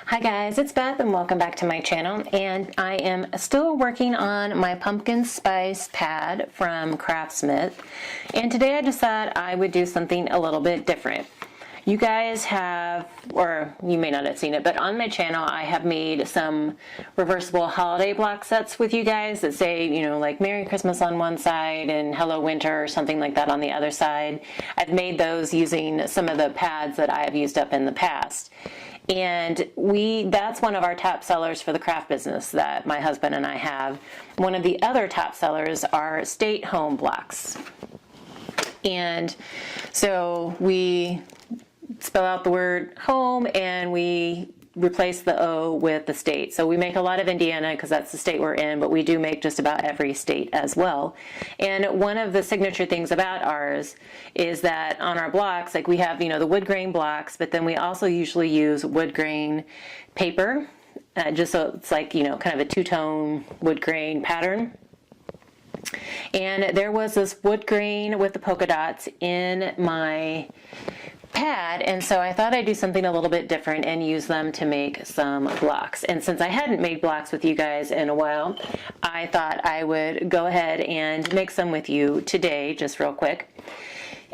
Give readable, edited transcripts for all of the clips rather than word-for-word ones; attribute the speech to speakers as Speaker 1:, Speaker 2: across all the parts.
Speaker 1: Hi guys, it's Beth and welcome back to my channel, and I am still working on my pumpkin spice pad from Craftsmith, and today I just thought I would do something a little bit different. You guys have, or you may not have seen it, but on my channel I have made some reversible holiday block sets with you guys that say, you know, like Merry Christmas on one side and Hello Winter or something like that on the other side. I've made those using some of the pads that I have used up in the past. And that's one of our top sellers for the craft business that my husband and I have. One of the other top sellers are state home blocks. And so we spell out the word home and we replace the O with the state. So we make a lot of Indiana because that's the state we're in, but we do make just about every state as well. And one of the signature things about ours is that on our blocks, like we have, you know, the wood grain blocks, but then we also usually use wood grain paper, just so it's like, you know, kind of a two-tone wood grain pattern. And there was this wood grain with the polka dots in my pad, and so I thought I'd do something a little bit different and use them to make some blocks. And since I hadn't made blocks with you guys in a while, I thought I would go ahead and make some with you today, just real quick.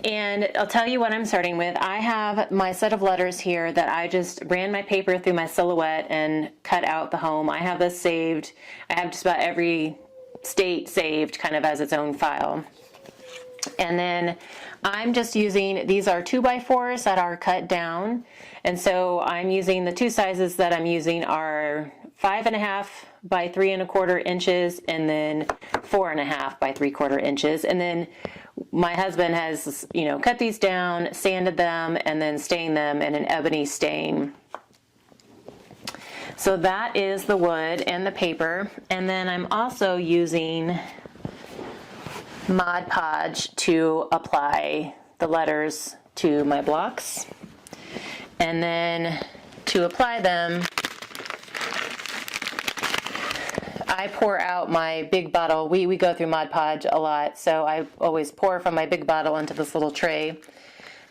Speaker 1: And I'll tell you what I'm starting with. I have my set of letters here that I just ran my paper through my silhouette and cut out the home. I have this saved. I have just about every state saved kind of as its own file. And then I'm just using, these are 2x4s that are cut down, and so I'm using the two sizes that I'm using are 5.5 by 3.25 inches and then 4.5 by 3/4 inches. And then my husband has, you know, cut these down, sanded them, and then stained them in an ebony stain. So that is the wood and the paper. And then I'm also using Mod Podge to apply the letters to my blocks. And then to apply them, I pour out my big bottle. We go through Mod Podge a lot, so I always pour from my big bottle into this little tray.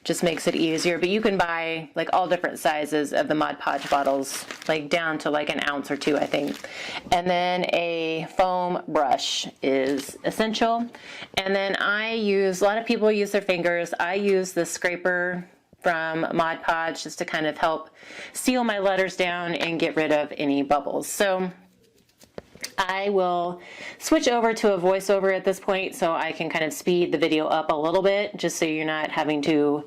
Speaker 1: Just makes it easier, but you can buy like all different sizes of the Mod Podge bottles, like down to like an ounce or two, I think. And then a foam brush is essential. And then I use, a lot of people use their fingers. I use the scraper from Mod Podge just to kind of help seal my letters down and get rid of any bubbles. So I will switch over to a voiceover at this point so I can kind of speed the video up a little bit, just so you're not having to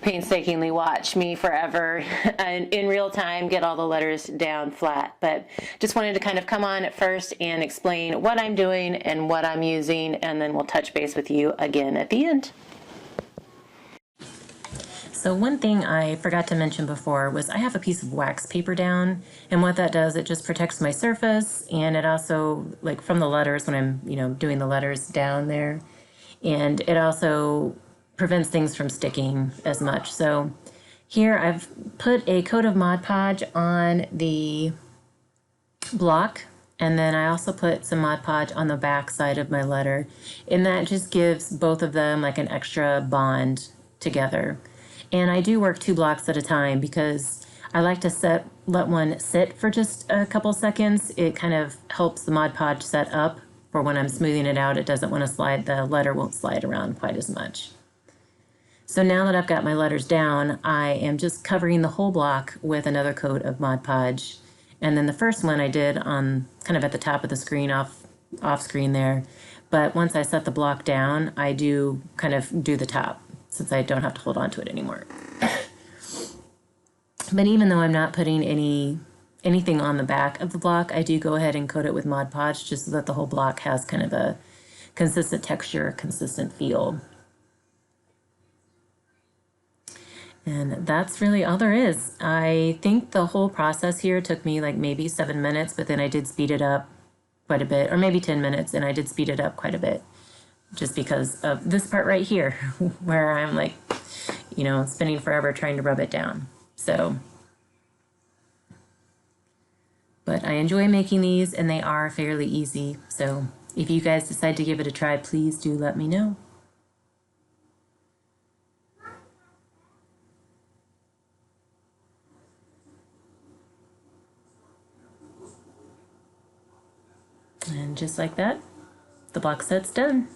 Speaker 1: painstakingly watch me forever and in real time get all the letters down flat. But just wanted to kind of come on at first and explain what I'm doing and what I'm using, and then we'll touch base with you again at the end. So one thing I forgot to mention before was I have a piece of wax paper down, and what that does, it just protects my surface, and it also, like from the letters when I'm, you know, doing the letters down there, and it also prevents things from sticking as much. So here I've put a coat of Mod Podge on the block, and then I also put some Mod Podge on the back side of my letter, and that just gives both of them like an extra bond together. And I do work 2 blocks at a time because I like to let one sit for just a couple seconds. It kind of helps the Mod Podge set up for when I'm smoothing it out. It doesn't want to slide, the letter won't slide around quite as much. So now that I've got my letters down, I am just covering the whole block with another coat of Mod Podge. And then the first one I did on kind of at the top of the screen, off screen there. But once I set the block down, I do kind of do the top, since I don't have to hold on to it anymore. But even though I'm not putting anything on the back of the block, I do go ahead and coat it with Mod Podge just so that the whole block has kind of a consistent texture, consistent feel. And that's really all there is. I think the whole process here took me like maybe 7 minutes, but then I did speed it up quite a bit, or maybe 10 minutes, and I did speed it up quite a bit, just because of this part right here, where I'm like, you know, spending forever trying to rub it down. So, but I enjoy making these, and they are fairly easy. So if you guys decide to give it a try, please do let me know.
Speaker 2: And just like that, the block set's done.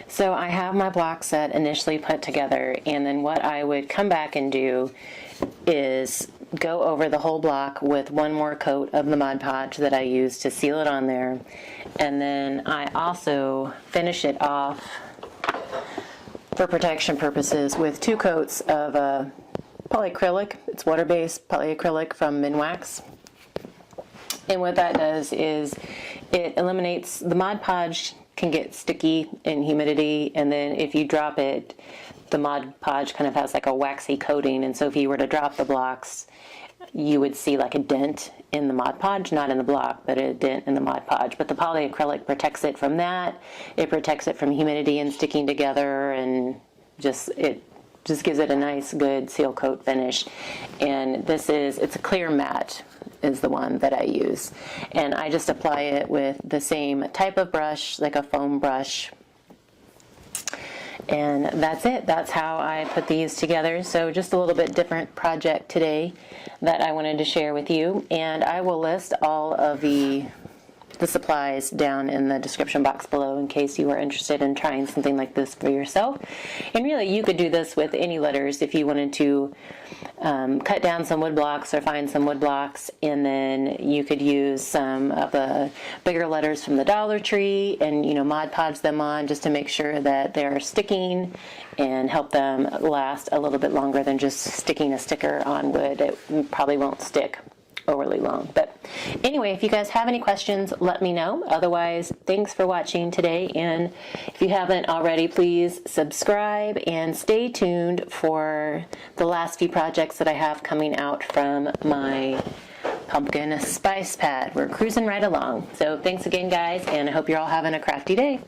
Speaker 1: So I have my block set initially put together, and then what I would come back and do is go over the whole block with one more coat of the Mod Podge that I used to seal it on there, and then I also finish it off for protection purposes with 2 coats of polyacrylic. It's water-based polyacrylic from Minwax. And what that does is it eliminates, the Mod Podge can get sticky in humidity, and then if you drop it, the Mod Podge kind of has like a waxy coating, and so if you were to drop the blocks, you would see like a dent in the Mod Podge, not in the block, but a dent in the Mod Podge. But the polyacrylic protects it from that. It protects it from humidity and sticking together, and it just gives it a nice, good seal coat finish. And it's a clear matte is the one that I use. And I just apply it with the same type of brush, like a foam brush. And that's it. That's how I put these together. So just a little bit different project today that I wanted to share with you. And I will list all of the supplies down in the description box below in case you are interested in trying something like this for yourself. And really, you could do this with any letters if you wanted to cut down some wood blocks or find some wood blocks, and then you could use some of the bigger letters from the Dollar Tree and, Mod Podge them on just to make sure that they're sticking and help them last a little bit longer than just sticking a sticker on wood. It probably won't stick overly long. But anyway, if you guys have any questions, let me know. Otherwise, thanks for watching today, and if you haven't already, please subscribe and stay tuned for the last few projects that I have coming out from my pumpkin spice pad. We're cruising right along. So thanks again, guys, and I hope you're all having a crafty day.